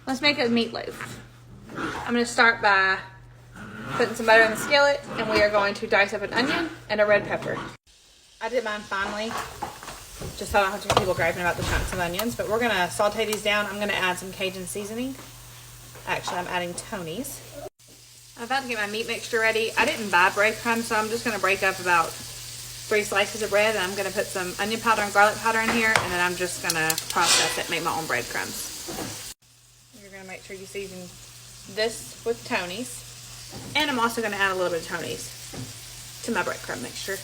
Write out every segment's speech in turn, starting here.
Let's make a meatloaf. I'm gonna start by putting some butter in the skillet, and we are going to dice up an onion and a red pepper. I did mine finely, just so I don't have too many people griping about the chunks of onions, but we're gonna saute these down. I'm gonna add some Cajun seasoning. Actually, I'm adding Tony's. I'm about to get my meat mixture ready. I didn't buy breadcrumbs, so I'm just gonna break up about 3 slices of bread, and I'm gonna put some onion powder and garlic powder in here, and then I'm just gonna process it, make my own breadcrumbs. You're gonna make sure you season this with Tony's. And I'm also going to add a little bit of Tony's to my breadcrumb mixture.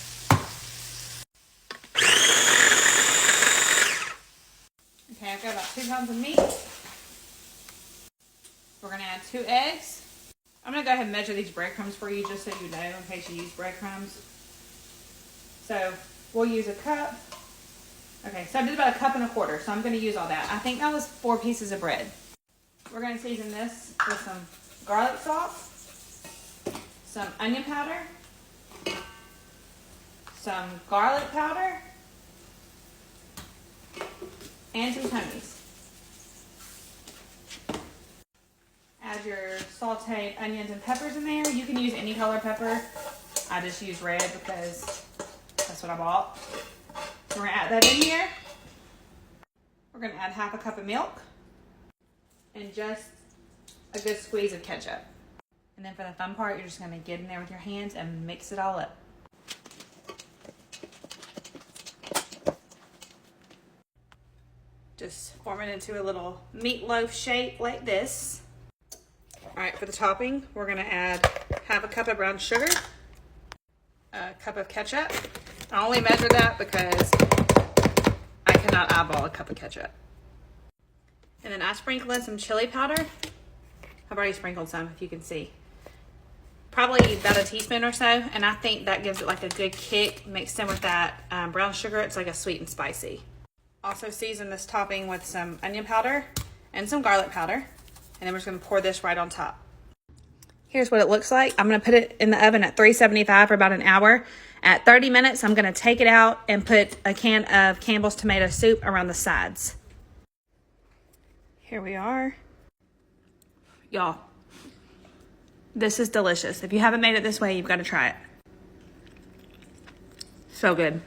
Okay, I've got about 2 pounds of meat. We're going to add 2 eggs. I'm going to go ahead and measure these breadcrumbs for you just so you know in case you use breadcrumbs. So we'll use a cup. Okay, so I did about 1.25 cups, so I'm going to use all that. I think that was 4 pieces of bread. We're going to season this with some garlic sauce, some onion powder, some garlic powder, and some Tony's. Add your sauteed onions and peppers in there. You can use any color pepper. I just use red because that's what I bought. So we're gonna add that in here. We're gonna add 1/2 cup of milk and just a good squeeze of ketchup. And then for the fun part, you're just gonna get in there with your hands and mix it all up. Just form it into a little meatloaf shape like this. All right, for the topping, we're gonna add 1/2 cup of brown sugar, a cup of ketchup. I only measure that because I cannot eyeball a cup of ketchup. And then I sprinkle in some chili powder. I've already sprinkled some, if you can see. Probably about a teaspoon or so, and I think that gives it like a good kick. Mixed in with that brown sugar, it's like a sweet and spicy. Also season this topping with some onion powder and some garlic powder, and then we're just gonna pour this right on top. Here's what it looks like. I'm gonna put it in the oven at 375 for about an hour. At 30 minutes, I'm gonna take it out and put a can of Campbell's tomato soup around the sides. Here we are. Y'all, this is delicious. If you haven't made it this way, you've got to try it. So good.